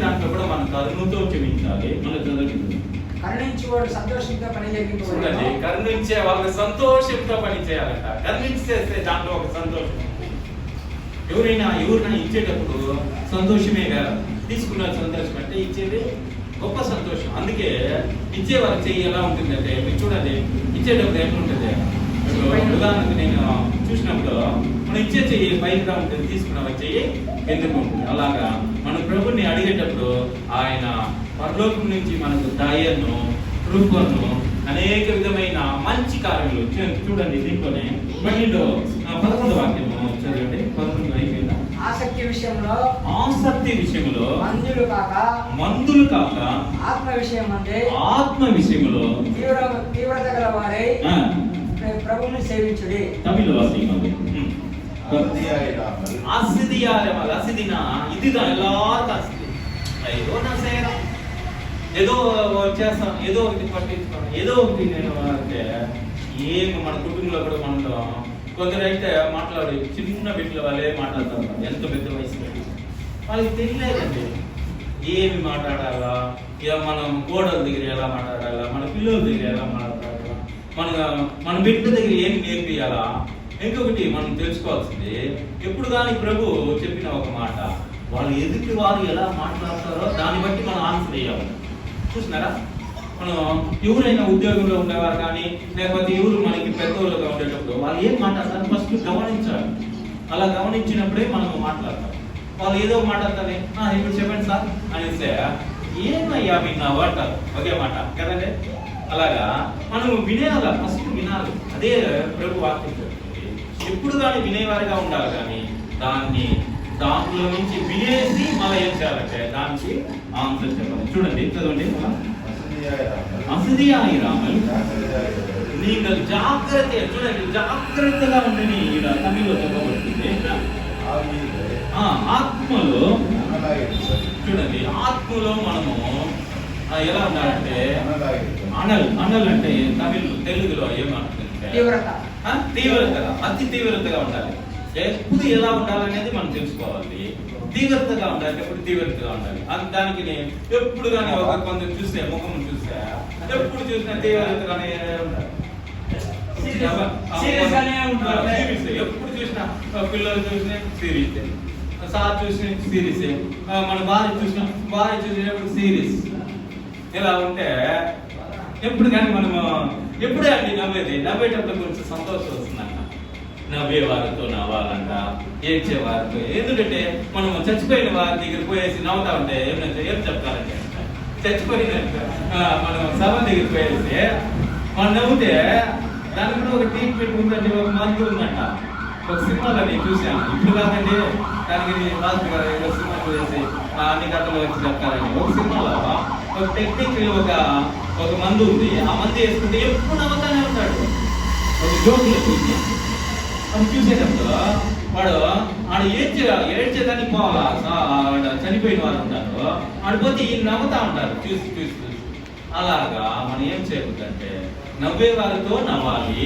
దాంట్లో కూడా మనం కరుణతో క్షమించాలి. మనం చదువుతుంది కరుణించేవాడు సంతోషంతో పని చూడండి, కరుణించే వాళ్ళకి సంతోషంతో పని చేయాలట. కరుణించేస్తే దాంట్లో ఒక సంతోషం. ఎవరైనా ఇచ్చేటప్పుడు సంతోషమే కదా, తీసుకున్న సంతోషం అంటే ఇచ్చేది గొప్ప సంతోషం. అందుకే ఇచ్చే వాళ్ళ చెయ్యి ఎలా ఉంటుందంటే, మీరు చూడండి ఇచ్చేటప్పుడు ఎట్లుంటుంది. ఉదాహరణకు నేను చూసినప్పుడు మనం ఇచ్చే చెయ్యి పైగా ఉంటుంది, తీసుకున్న చెయ్యి ఎందుకు ఉంటుంది. అలాగా మన ప్రభుని అడిగేటప్పుడు ఆయన పరలోకం నుంచి మనకు దయను, కృపను, అనేక విధమైన మంచి కార్యములు చూడండి. దీంట్లోనే 11వ వాక్యము చదవండి. 11 అయిపోయిందా? ఆసక్తి విషయంలో మందులు కాక ఆత్మ విషయములో తీవ్రత గల వారై ప్రభువుని సేవించుడి. తమిళ వాక్యం இதுதான் எல்லாருக்கும் அசதி. ஏதோ நான் செய்யறேன், ఏదో చేస్తాం, ఏదో ఒకటి పట్టించుకోవడం, ఏదో ఒకటి నేను అంటే ఏమి మన కుటుంబంలో కూడా మనం కొందరైతే మాట్లాడే చిన్న బిడ్డల వాళ్ళే మాట్లాడతారు. ఎంత పెద్ద వయసు వాళ్ళకి తెలియలేదండి ఏమి మాట్లాడాలా, మనం కోడల దగ్గర ఎలా మాట్లాడాలా, మన పిల్లల దగ్గర ఎలా మాట్లాడాలా, మన బిడ్డ దగ్గర ఏమి నేర్పియాలా. ఇంకొకటి మనం తెలుసుకోవాల్సింది, ఎప్పుడు కానీ ప్రభు చెప్పిన ఒక మాట, వాళ్ళు ఎదుటి వారు ఎలా మాట్లాడతారో దాన్ని బట్టి మనం ఆన్సర్ చేయాలి. చూసినారా, మనం ఎవరైనా ఉద్యోగంలో ఉండేవారు కానీ లేకపోతే ఎవరు మనకి పెద్దోళ్ళుగా ఉండేటప్పుడు వాళ్ళు ఏం మాట్లాడతారు ఫస్ట్ గమనించాలి. అలా గమనించినప్పుడే మనం మాట్లాడతాం. వాళ్ళు ఏదో మాట్లాడతానే ఇప్పుడు చెప్పండి సార్ అనేస్తే ఏమయ్యా విన్నావు అంటారు, ఒకే మాట కదండి. అలాగా మనం వినేయాలి, ఫస్ట్ వినాలి. అదే ప్రభు వాక్యం చెప్తుంది. ఎప్పుడు కానీ వినేవారిగా ఉండాలి, కానీ దాంట్లో నుంచి వినేసి మళ్ళీ ఏం చేయాలంటే దానికి ఆన్సర్ చెప్పాలి. చూడండి చదవండి. అసదియాయిరామల్ நீங்கள் జాగ్రత్త, చూడండి జాగ్రత్తగా ఉండని తమిళలో చెప్పబడుతుంది. ఆత్మలో చూడండి, ఆత్మలో మనము ఎలా ఉండాలంటే అనల్ అంటే తెలుగులో ఏమంటుందంటే తీవ్రతగా, అతి తీవ్రతగా ఉండాలి. ఎప్పుడు ఎలా ఉండాలనేది మనం తెలుసుకోవాలి. తీవ్రతగా ఉండాలి, ఎప్పుడు తీవ్రతగా ఉండాలి. దానికి ఎప్పుడు కానీ కొంచెం చూస్తే ముఖం చూస్తే ఎప్పుడు చూసినా తీవ్రతగానే ఉండాలి. ఎప్పుడు చూసినా పిల్లలు చూసినా సీరియస్, సార్ చూసిన సీరియస్, మన భార్య చూసినప్పుడు సీరియస్. ఇలా ఉంటే ఎప్పుడు కానీ మనము ఎప్పుడే అండి నవ్వేటప్పుడు కొంచెం సంతోషం వస్తుందంట. నవ్వే వారితో నవ్వాలంట, ఏడ్చే వారితో. ఎందుకంటే మనం చచ్చిపోయిన వారి దగ్గర పోయేసి నవ్వుతా ఉంటే ఏం చెప్తారంటే, చచ్చిపోయిన మనం సభ దగ్గర పోయేసి మనం నవ్వుతే దానికి కూడా ఒక ట్రీట్మెంట్ ఉందండి, ఒక మందు ఉందంట. ఒక సినిమాలో నేను చూసాను, ఇప్పుడు కాదండి, దానికి రాజు గారు ఏదో సినిమా చూసేసి అన్ని కథలు వచ్చి చెప్తారండి. ఒక సినిమాలో ఒక టెక్నిక్ ఒక మందు ఉంది. ఆ మందు వేసుకుంటే ఎప్పుడు నవ్వుతానే ఉంటాడు. ఒక జోకులు చూసి అది చూసేటప్పుడు వాడు ఏడ్చేదానికి పోవాలా, చనిపోయిన వారు ఉంటారు, ఆడిపోతే ఈ నవ్వుతా ఉంటారు చూసి. అలాగా మనం ఏం చేయకూడదంటే నవ్వే వారితో నవ్వాలి,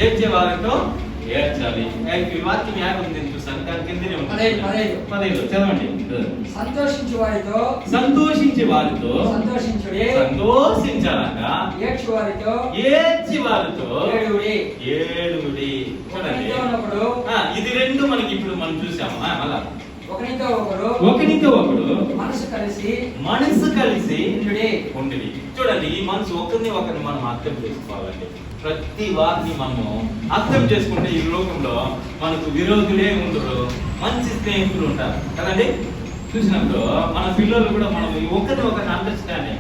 ఏడ్చే వారితో ఏడ్చాలి. ఈ వాక్యం యాగం చూస్తాను, దాని కిందనే ఉంటుంది. 15 చదవండి. సంతోషించే వారితో సంతోషించాలంట, ఏడ్చి వారితో ఏడుడి. చూడండి, ఇది రెండు మనకి ఇప్పుడు మనం చూసాము. మళ్ళా ఒకరితో ఒకడు మనసు కలిసి ఉండి. చూడండి, ఈ మనసు ఒకరిని మనం అర్థం చేసుకోవాలండి. ప్రతి వారిని మనము అర్థం చేసుకుంటే ఈ లోకంలో మనకు విరోధులే ఉండరు, మంచి స్నేహితులు ఉంటారు కదండి. చూసినప్పుడు మన పిల్లలు కూడా మనం ఒకరిని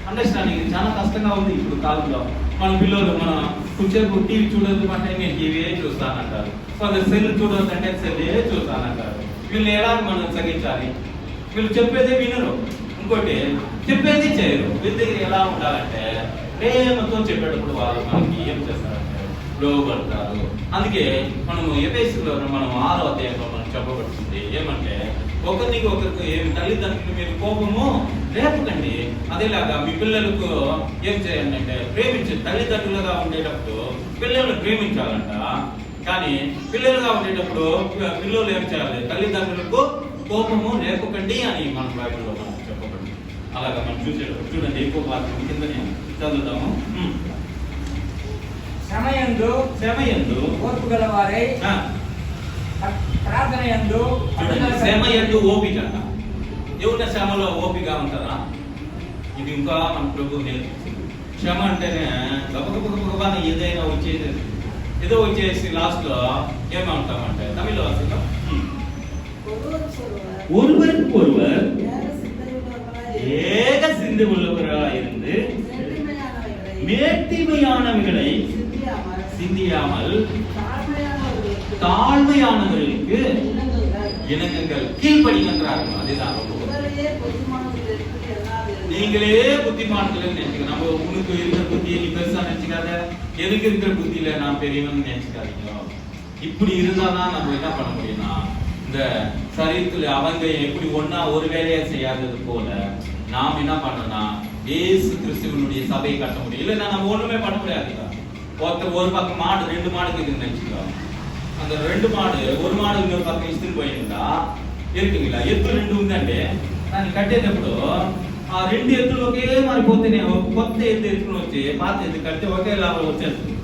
అండర్స్టాండింగ్ చాలా కష్టంగా ఉంది ఇప్పుడు కాలంలో. మన పిల్లలు కొంచెంసేపు టీవీ చూడొద్దు అంటే నేను టీవీయే చూస్తానంటారు, కొందరు సెల్ చూడొద్దు అంటే సెల్లే చూస్తానంటారు. వీళ్ళని ఎలా మనం తగ్గించాలి? వీళ్ళు చెప్పేదే వినరు, ఇంకోటి చెప్పేది చేయరు. వీళ్ళ దగ్గర ఎలా ఉండాలంటే ప్రేమతో చెప్పేటప్పుడు వాళ్ళు మనకి ఏం చేస్తారంటే లోబడతారు. అందుకే మనము ఎఫెసీయులో మనం 6వ అధ్యాయంలో మనం చెప్పబడుతుంది ఏమంటే, ఒకరికి ఏమి తల్లిదండ్రులు మీరు కోపము రేపకండి, అదేలాగా మీ పిల్లలకు ఏం చేయండి అంటే ప్రేమించండి. తల్లిదండ్రులుగా ఉండేటప్పుడు పిల్లలను ప్రేమించాలంట, కానీ పిల్లలుగా ఉండేటప్పుడు పిల్లలు ఏం చేయాలి? తల్లిదండ్రులకు కోపము రేపకండి అని మన బైబిల్లో మనకు చెప్పబడింది. అలాగా మనం చూసేటప్పుడు చూడండి, ఎక్కువ వాక్యం కిందనే చదువుతాము. శ్రమయందు ఓర్పు గలవారై ప్రార్థన యందు శ్రమయందు ఓపిక. ఎవరి శ్రమలో ఓపిక ఉంటారా? ఇది ఇంకా మన ప్రభు నేర్పిస్తుంది. శ్రమ అంటేనే గబగబగబా ఏదైనా వచ్చేది, ఏదో వచ్చేసి లాస్ట్ లో ఏమంటామంటే తమిళ భాషలో ஒருவருக்கு ஒருவர் ஏக சிந்தை உள்ளவராயிருந்து மேட்டிமையானவர்களை சிந்தியாமல் தாழ்மையானவர்களுக்கு இணங்குங்கள், கீழ்ப்படிங்கன்றார்கள். அதுதான் நீங்களே புத்திமான்கள் நினைச்சுக்க. நம்ம உனக்கு இருக்கிற புத்தியை நீ பெருசா நினைச்சுக்காத, எனக்கு இருக்கிற புத்தியில நான் பெரியவன் நினைச்சுக்காதீங்க. இப்படி இருந்தாதான் நம்ம என்ன பண்ண முடியும்னா, இந்த சரீரத்துல அவங்க எப்படி ஒன்னா ஒரு வேலையை செய்யாதது போல நாம் என்ன பண்ணோம்னா இயேசு கிறிஸ்துவனுடைய சபையை கட்ட முடியும். இல்லைன்னா நம்ம ஒண்ணுமே பண்ண முடியாதுங்க. ஒரு பக்கம் மாடு 2 மாடு இருக்குதுன்னு நினைச்சுக்கோம். அந்த 2 மாடு, ஒரு மாடு இன்னொரு పక్కన ఇస్తుని పోయిందా இருக்குங்களா? ఎద్దు 2 ఉందండి. దాన్ని కట్టేటప్పుడు ఆ 2 ఎద్దులు ఒకే మారిపోతేనే కొత్త ఎద్దు ఎత్తుకుని వచ్చి పాత ఎద్దు కడితే ఒకే లాభం వచ్చేస్తుంది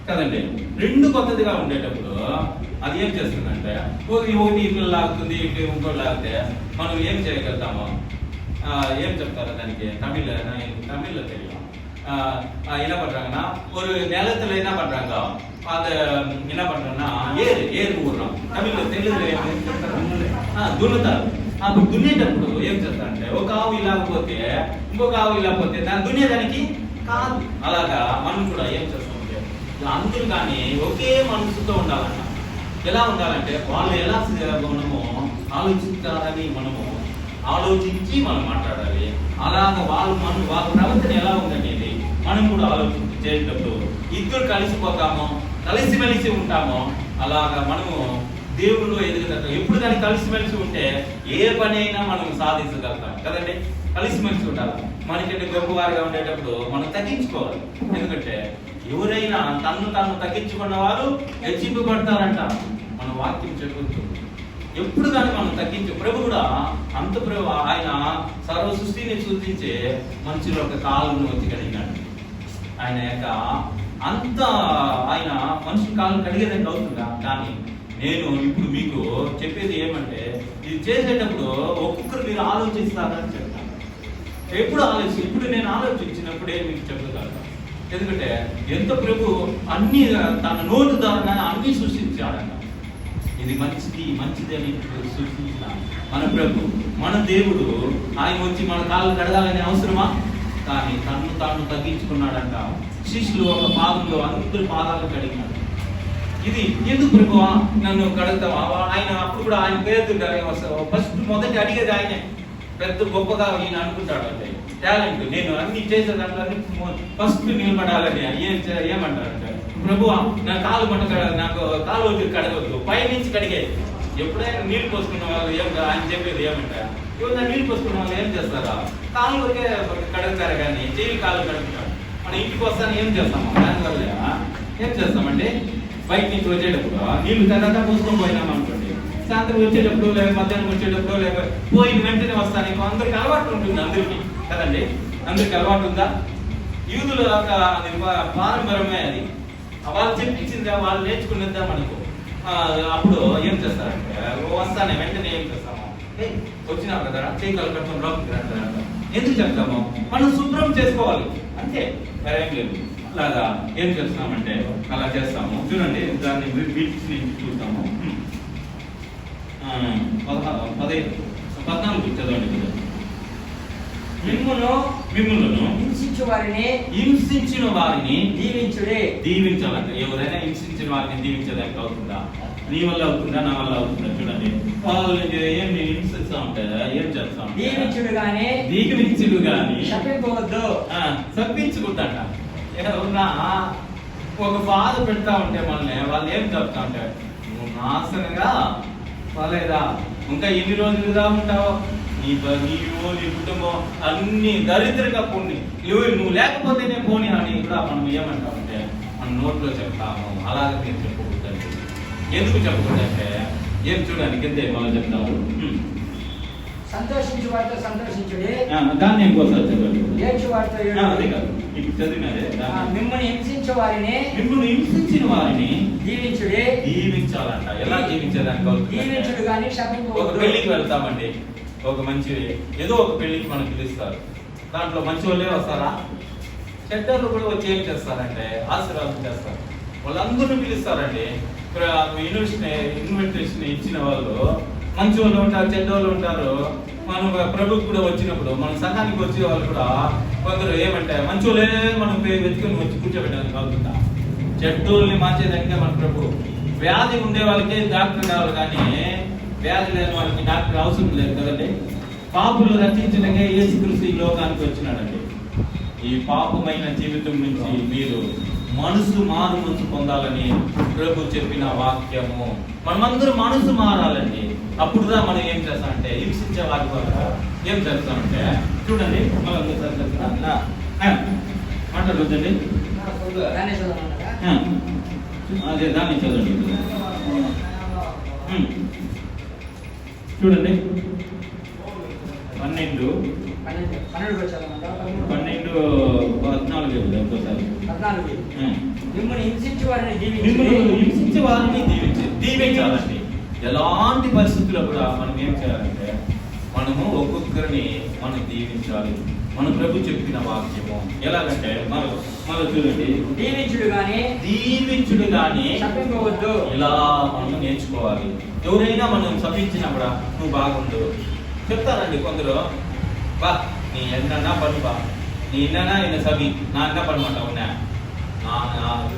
కదండి. 2 కొత్తదిగా ఉండేటప్పుడు అది ఏం చేస్తుందంటే ఒకటి ఇట్లా లాగుతుంది, ఇటు ఇంకోటి లాగితే మనం ఏం చేయగలుగుతాము? ఏం చెప్తారు దానికి? தமிழ்ல தெரியும். என்ன பண்றாங்கன்னா ஒரு நிலத்துல என்ன பண்றாங்க, அது என்ன பண்றாங்கன்னா ஏறு ఊర్றாం. தமிழ்లో తెలుగులో దున్నుతారు. అప్పుడు దున్నేటప్పుడు ఏం చేస్తారంటే ఒక ఆవు ఇలాగపోతే ఇంకొక ఆవు ఇలాగపోతే దాన్ని దున్నేదానికి కాదు. అలాగా మనం కూడా ఏం చేస్తామంటే అందరూ కానీ ఒకే మనసుతో ఉండాలన్న. ఎలా ఉండాలంటే వాళ్ళు ఎలా మనము ఆలోచిస్తారని మనము ఆలోచించి మనం మాట్లాడాలి. అలాగా వాళ్ళ ప్రవర్తన ఎలా ఉందనేది మనం కూడా ఆలోచించి చేసేటప్పుడు ఇద్దరు కలిసిపోతాము, కలిసిమెలిసి ఉంటాము. అలాగా మనము దేవుళ్ళు ఎదుగుతాం. ఎప్పుడు కానీ కలిసిమెలిసి ఉంటే ఏ పని అయినా మనం సాధించగలుగుతాం కదండి. కలిసిమెలిసి ఉండాలి. మనకంటే గొప్పవారిగా ఉండేటప్పుడు మనం తగ్గించుకోవాలి. ఎందుకంటే ఎవరైనా తను తగ్గించుకున్న వారు హెచ్చింపబడతారంట మన వాక్యం చెబుతుంది. ఎప్పుడు కానీ మనం తగ్గించు. ప్రభు కూడా అంత ప్రభు ఆయన సర్వ సృష్టిని సృష్టించే మనుషుల యొక్క కాళ్ళను వచ్చి కడిగాడు. ఆయన యొక్క అంత ఆయన మనుషుల కాళ్ళు కడిగేదంటే అవుతుందా? కానీ నేను ఇప్పుడు మీకు చెప్పేది ఏమంటే ఇది చేసేటప్పుడు ఒక్కొక్కరు మీరు ఆలోచిస్తారని చెప్తాను. ఇప్పుడు నేను ఆలోచించినప్పుడే మీకు చెప్పగలను. ఎందుకంటే ఎంత ప్రభు అన్ని తన నోటు ద్వారా అన్ని సృష్టించాడన్న. ఇది మంచిది అని సృష్టించిన మన ప్రభు, మన దేవుడు ఆయన వచ్చి మన కాళ్ళు కడగాలని అవసరమా? కానీ తాను తగ్గించుకున్నాడంట. శిష్యులు ఒక పాదంలో అందరి పాదాలు కడిగినాడు. ఇది ఎందుకు ప్రభు నన్ను కడుగుతావా? ఆయన అప్పుడు కూడా ఆయన పేరు ఫస్ట్ మొదటి అడిగేది ఆయనే. పెద్ద గొప్పగా ఈయన అనుకుంటాడు అంటే టాలెంట్, నేను అన్ని చేసేదాంట్లో ఫస్ట్ నిలబడాలని ఏమంటారంటే ప్రభు నా కాలు నాకు కాలు వద్దు కడగవద్దు, పై నుంచి కడిగే. ఎప్పుడైనా నీళ్ళు పోసుకున్న వాళ్ళు ఆయన చెప్పేది ఏమంటారు? ఎవరైనా నీళ్ళు పోసుకున్న వాళ్ళు ఏం చేస్తారా? కాలు వరకే కడుగుతారు కానీ చెయ్యి కాలు కడుగుతారు. మనం ఇంటికి వస్తాను ఏం చేస్తాము? దానివల్ల ఏం చేస్తామంటే బయట నుంచి వచ్చేటప్పుడు నీళ్లు తర్వాత పోసుకొని పోయినాం అనుకోండి, సాయంత్రం వచ్చేటప్పుడు లేక మధ్యాహ్నం వచ్చేటప్పుడు లేక పోయిన వెంటనే వస్తాను. అందరికి అలవాటు ఉంటుంది, అందరికీ కదండి. అందరికి అలవాటు ఉందా? యూదుల పారంపర్యమే అది. వాళ్ళు చెప్పించిందా, వాళ్ళు నేర్చుకునేద్దా మనకు. అప్పుడు ఏం చేస్తారంటే వస్తానే వెంటనే ఏం చేస్తాము? వచ్చినావు కదా చేయి కాలు కట్టుకొని లోపలికి రండి. ఎందుకు చెప్తాము? మనం శుభ్రం చేసుకోవాలి అంతే, ఏం లేదు. అలాగా ఏం చేస్తున్నామంటే అలా చేస్తాము. చూడండి దాన్ని వీటిని చూస్తాము. 14 చదవండి. మిమ్మును హింసించిన వారిని దీవించాలంట. ఎవరైనా హింసించిన వారిని దీవించడానికి అవుతుందా? నీ వల్ల అవుతుందా, నా వల్ల అవుతుందా? చూడండి వాళ్ళు ఏం హింసిస్తా ఉంటారా, ఏం చేస్తా ఉంటారు? దీవించుడు గాని తప్పించుకుంటాట. ఎవరన్నా ఒక బాధ పెడతా ఉంటే మనల్ని వాళ్ళు ఏం చెప్తా ఉంటారు? నువ్వు నాశనంగా పోలేదా, ఇంకా ఎన్ని రోజులుగా ఉంటావో, నీ కుటుంబం అన్ని దరిద్రంగా పోని, నువ్వు లేకపోతేనే పోని అని కూడా మనం ఏమంటామంటే మన నోట్లో చెప్తాము. అలాగే మీరు చెప్పకూడదండి. ఎందుకు చెప్పకూడదంటే ఏం చూడండి కింద మనం చెప్తాము. సంతోషించు వారితో సంతోషించుడి, దాన్ని ఇంకోసారి చదవండి. ఏడ్చు వారితో అదే ఏడుడి. కాదు, ఇప్పుడు చదివినదే. మిమ్మల్ని హింసించే వారిని హింసించిన వారిని దీవించుడి. దీవించాలంట. ఎలా దీవించేదానికి దీవించుడు కానీ ఒక శపింపవద్దు. పెళ్లికి వెళ్తామండి, ఒక మంచి ఏదో ఒక పెళ్లికి మనం పిలుస్తారు. దాంట్లో మంచి వాళ్ళే వస్తారా? చెడ్డలు కూడా వచ్చి ఏం చేస్తారంటే ఆశీర్వాదం చేస్తారు. వాళ్ళందరినీ పిలుస్తారండి. ఇన్విటేషన్ ఇచ్చిన వాళ్ళు మంచి వాళ్ళు ఉంటారు, చెడ్డ వాళ్ళు ఉంటారు. మనం ప్రభుకి కూడా వచ్చినప్పుడు మన సంఘానికి వచ్చే వాళ్ళు కూడా కొందరు ఏమంటే మంచి వాళ్ళే మనం వెతుకుని వచ్చి కూర్చోబెట్టడానికి కలుగుతా. చెడ్డోళ్ళని మార్చేదానికే మన ప్రభు. వ్యాధి ఉండే వాళ్ళకి డాక్టర్ కావాలి, కానీ వ్యాధి లేని వాళ్ళకి డాక్టర్ అవసరం లేదు కదండి. పాపులు రక్షించడానికి యేసుక్రీస్తు ఈ లోకానికి వచ్చినాడండి. ఈ పాపమైన జీవితం నుంచి మీరు మనసు పొందాలని ప్రభు చెప్పిన వాక్యము. మనమందరూ మనసు మారాలండి. అప్పుడుదా మనం ఏం చేస్తామంటే హింసించే వాటి వల్ల ఏం చేస్తామంటే చూడండి, మాట్లాడొద్దండి. అదే దాన్ని చదవండి. చూడండి 12:14 ఒకసారి. మిమ్మల్ని హింసించే వారిని దీవించాలండి. ఎలాంటి పరిస్థితుల్లో కూడా మనం ఏం చేయాలంటే మనము ఒక్కొక్కరిని మనం దీవించాలి. మన ప్రభు చెప్పిన వాక్యము ఎలాగంటే మనం చూడండి, దీవించుడు గాని శపింపవద్దు. ఇలా మనం నేర్చుకోవాలి. ఎవరైనా మనం శపించినప్పుడు నువ్వు బాగుండు చెప్తారండి కొందరు. బా நீ என்னன்னா பண்ணுவா, நீ என்னன்னா என்ன சபி, நான் என்ன பண்ண மாட்டேன்,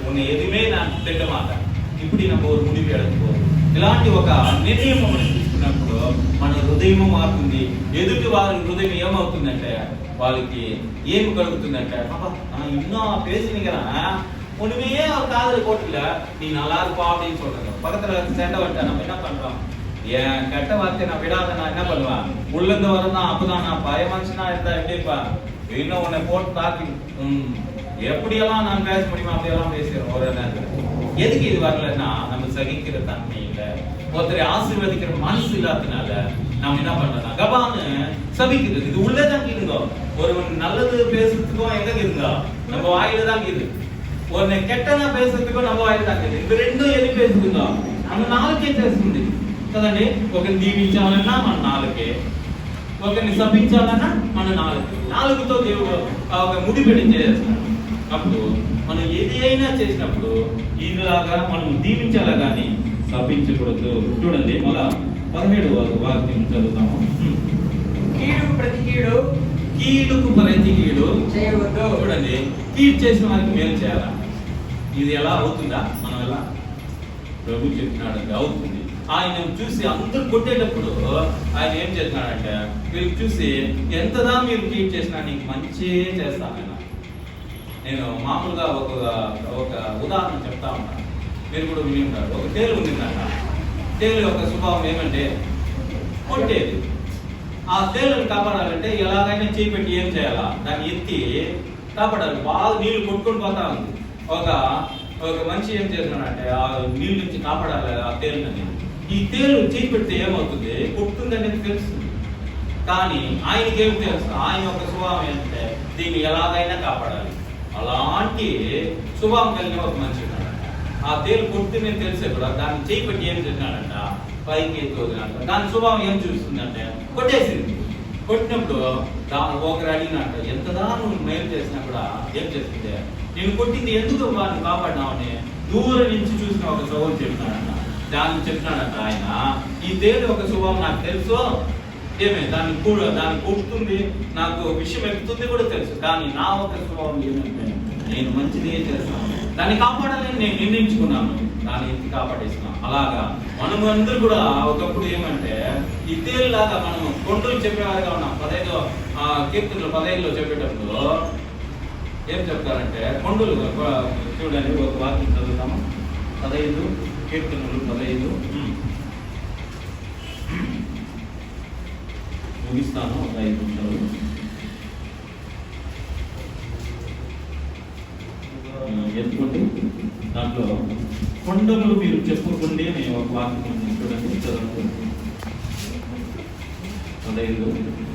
உன்னை எதுவுமே நான் திட்ட மாட்டேன். இப்படி நம்ம ஒரு முடிவு எடுத்துకోవాలి. ఇలాంటి ఒక నిర్ణయం మనం తీసుకున్నప్పుడు మన హృదయం మారుతుంది. ఎదుటి వారి హృదయం ఏమవుతుందంటే వాళ్ళకి ఏమి కలుగుతుందంటే இன்னும் பேசுனீங்கன்னா ஒண்ணுமே அவர் காதல போட்டுல நீ நல்லா இருப்பா அப்படின்னு சொல்றாங்க. பக்கத்துல சண்டை வந்துட்டா நம்ம என்ன பண்றோம்? என் கெட்ட வார்த்தை நான் விடாத நான் என்ன பண்ணுவேன்? உள்ளிருந்து வரதான் அப்பதான் நான் பய மனுஷனா இருந்தா எப்படிப்பா இன்னும் உன்னை போட்டு தாக்கி எப்படியெல்லாம் நான் பேச முடியுமா அப்படியெல்லாம் பேசுறோம். ஒரு எதுக்கு இது வரலன்னா நம்ம சகிக்கிற தன்மை இல்லை, ஒருத்தரை ஆசீர்வதிக்கிற மனசு இல்லாதனால நம்ம என்ன பண்றோம்? கபான்னு சபிக்கிறது. இது உள்ளதான் இருந்தோம். ஒரு நல்லது பேசுறதுக்கும் எங்க இருந்தா நம்ம வாயில தான் இருக்குது. ஒரு கெட்டனா பேசுறதுக்கும் நம்ம వాయిదా తాకింది. ఇది రెండు ఎది పేసుకుందా మన నాలుకే చేస్తుంది కదండి. ఒకరిని దీవించాలన్నా మన నాలుకే, ఒకరిని శపించాలన్నా మన నాలుగుతో దేవుడు ఒక ముడిపెట్టి చేస్తాడు. అప్పుడు మనం ఏది అయినా చేసినప్పుడు ఇలాగా మనం దీవించాలా కానీ శపించకూడదు. చూడండి మళ్ళా 17వ వాక్యం చదువుతాము. కీడుకు ప్రతి కీడు చేయవద్దు. చూడండి, కీడు చేసిన వారికి మేలు చేయాలా? ఇది ఎలా అవుతుందా? మనం ఎలా ప్రభు చెప్పినాడు అవుతుంది. ఆయన చూసి అందరూ కొట్టేటప్పుడు ఆయన ఏం చేస్తున్నాడంటే వీళ్ళు చూసి ఎంతదా మీరు కీడు చేసినా నీకు మంచి చేస్తాను. నేను మామూలుగా ఒక ఉదాహరణ చెప్తా ఉన్నాను, మీరు కూడా విని ఉంటారు. ఒక తేలు ఉండిందంట. తేలు యొక్క స్వభావం ఏమంటే కొట్టేది. ఆ తేలుని కాపాడాలంటే ఎలాగైనా చేపెట్టి ఏం చేయాలా? దాన్ని ఎత్తి కాపాడాలి. బాగా నీళ్లు కొట్టుకొని పోతా ఉంది. ఒక మనిషి ఏం చేస్తున్నాడంటే ఆ నీళ్ళ నుంచి కాపాడాలి ఆ తేలుని. ఈ తేలు చేయి పెడితే ఏమవుతుంది? కొట్టుతుంది అనేది తెలుస్తుంది, కానీ ఆయనకి ఏం తెలుసు? ఆయన యొక్క స్వభావం ఏంటంటే దీన్ని ఎలాగైనా కాపాడాలి. అలాంటి స్వభావం కలిగిన ఒక మనిషి ఉన్నాడంట. ఆ తేలు కొడుతుందని తెలిసే కూడా దాన్ని చేయి పెట్టి ఏం చేసినాడంట? పైకి ఎత్తుకోదంట. దాని స్వభావం ఏం చూస్తుందంటే కొట్టేసింది. కొట్టినప్పుడు ఒకరు అడిగినట్ట ఎంతదా నువ్వు మేలు చేసినా కూడా ఏం చేస్తుంది? నేను కొట్టింది ఎందుకు వాడిని కాపాడినావని దూరం నుంచి చూసిన ఒక స్వభావం చెప్పినాడంట. దాన్ని చెప్పినాడంట ఆయన, ఈ తేలు ఒక స్వభావం నాకు తెలుసు, ఏమే దాన్ని కొడుతుంది, నాకు విషయం ఎక్కుతుంది కూడా తెలుసు, కానీ నా ఒక స్వభావం ఏమంటే నేను మంచిదే చేస్తాను, దాన్ని కాపాడాలని నేను నిర్ణయించుకున్నాను, దాన్ని ఎత్తి కాపాడేస్తున్నాను. అలాగా మనం అందరూ కూడా ఒకప్పుడు ఏమంటే ఈ తేలులాగా మనం కొండలు చెప్పేవారుగా ఉన్నాం. 15వ కీర్తనలు 15లో చెప్పేటప్పుడు ఏం చెప్తారంటే కొండలు చూడండి. ఒక వాక్యం చదువుతాము. 15 కీర్తనలు 15 ముగిస్తాను. ఒక 5 నిమిషాలు. ఎత్తుకోండి. దాంట్లో కొండములు మీరు చెప్పుకుండి అని ఒక వాక్యం ఉంది. చూడండి చదవండి. 15.